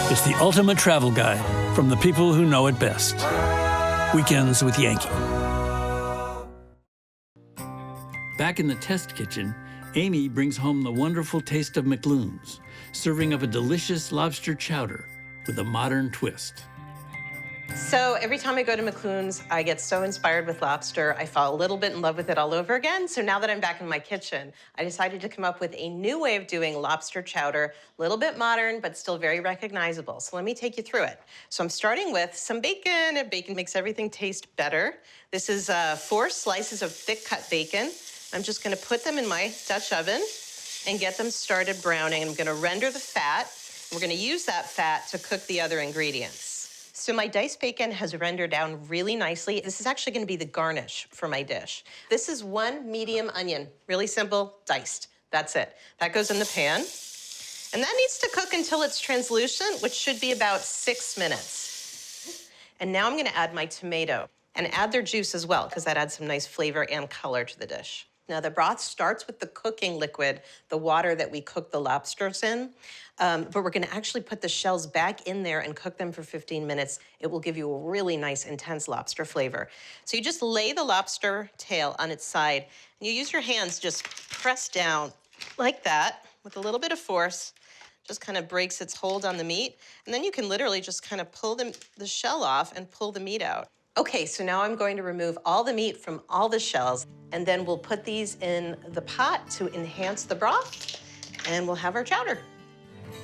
It's the ultimate travel guide from the people who know it best. Weekends with Yankee. Back in the test kitchen, Amy brings home the wonderful taste of McLoons, serving up a delicious lobster chowder with a modern twist. So every time I go to McLoons, I get so inspired with lobster. I fall a little bit in love with it all over again. So now that I'm back in my kitchen, I decided to come up with a new way of doing lobster chowder, a little bit modern, but still very recognizable. So let me take you through it. So I'm starting with some bacon. Bacon makes everything taste better. This is 4 slices of thick cut bacon. I'm just gonna put them in my Dutch oven and get them started browning. I'm gonna render the fat. We're gonna use that fat to cook the other ingredients. So my diced bacon has rendered down really nicely. This is actually gonna be the garnish for my dish. This is 1 medium onion, really simple, diced. That's it. That goes in the pan. And that needs to cook until it's translucent, which should be about 6 minutes. And now I'm gonna add my tomato and add their juice as well, because that adds some nice flavor and color to the dish. Now the broth starts with the cooking liquid, the water that we cook the lobsters in, but we're gonna actually put the shells back in there and cook them for 15 minutes. It will give you a really nice, intense lobster flavor. So you just lay the lobster tail on its side, and you use your hands, just press down like that with a little bit of force, just kind of breaks its hold on the meat, and then you can literally just kind of pull the shell off and pull the meat out. Okay, so now I'm going to remove all the meat from all the shells, and then we'll put these in the pot to enhance the broth, and we'll have our chowder.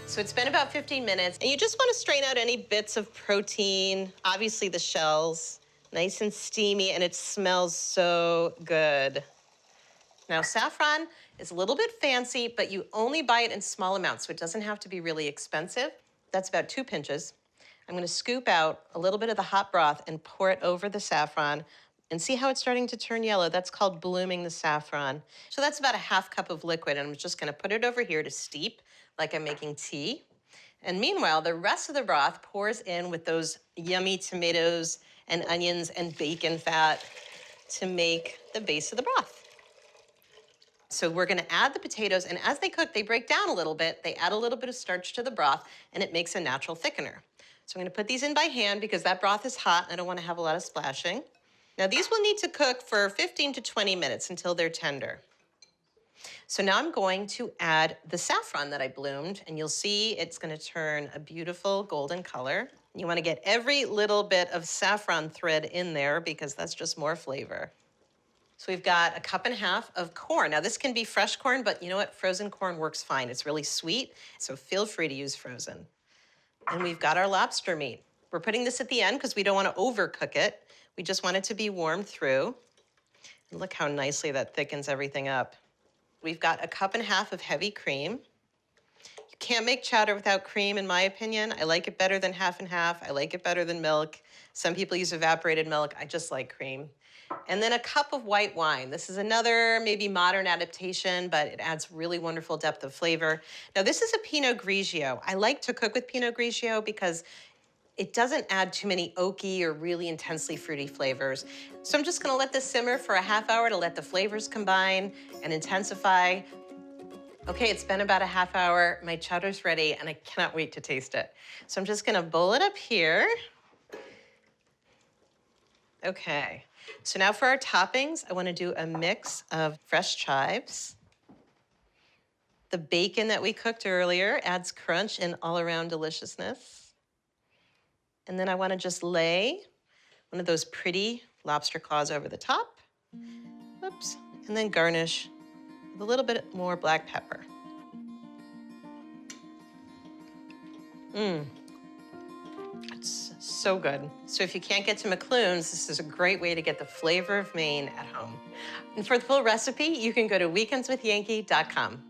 So it's been about 15 minutes, and you just want to strain out any bits of protein, obviously the shells, nice and steamy, and it smells so good. Now, saffron is a little bit fancy, but you only buy it in small amounts, so it doesn't have to be really expensive. That's about 2 pinches. I'm gonna scoop out a little bit of the hot broth and pour it over the saffron, and see how it's starting to turn yellow? That's called blooming the saffron. So that's about a 1/2 cup of liquid, and I'm just gonna put it over here to steep like I'm making tea. And meanwhile, the rest of the broth pours in with those yummy tomatoes and onions and bacon fat to make the base of the broth. So we're gonna add the potatoes, and as they cook, they break down a little bit. They add a little bit of starch to the broth, and it makes a natural thickener. So I'm gonna put these in by hand because that broth is hot and I don't wanna have a lot of splashing. Now these will need to cook for 15 to 20 minutes until they're tender. So now I'm going to add the saffron that I bloomed, and you'll see it's gonna turn a beautiful golden color. You wanna get every little bit of saffron thread in there because that's just more flavor. So we've got a 1.5 cups of corn. Now this can be fresh corn, but you know what? Frozen corn works fine. It's really sweet, so feel free to use frozen. And we've got our lobster meat. We're putting this at the end because we don't want to overcook it. We just want it to be warmed through. And look how nicely that thickens everything up. We've got a 1.5 cups of heavy cream. You can't make chowder without cream, in my opinion. I like it better than half and half. I like it better than milk. Some people use evaporated milk. I just like cream. And then a cup of white wine. This is another maybe modern adaptation, but it adds really wonderful depth of flavor. Now this is a Pinot Grigio. I like to cook with Pinot Grigio because it doesn't add too many oaky or really intensely fruity flavors. So I'm just gonna let this simmer for a 1/2 hour to let the flavors combine and intensify. Okay, it's been about a 1/2 hour. My chowder's ready and I cannot wait to taste it. So I'm just gonna bowl it up here. Okay. So now for our toppings, I want to do a mix of fresh chives. The bacon that we cooked earlier adds crunch and all-around deliciousness. And then I want to just lay one of those pretty lobster claws over the top. Oops. And then garnish with a little bit more black pepper. It's so good. So if you can't get to McLoons, this is a great way to get the flavor of Maine at home. And for the full recipe, you can go to weekendswithyankee.com.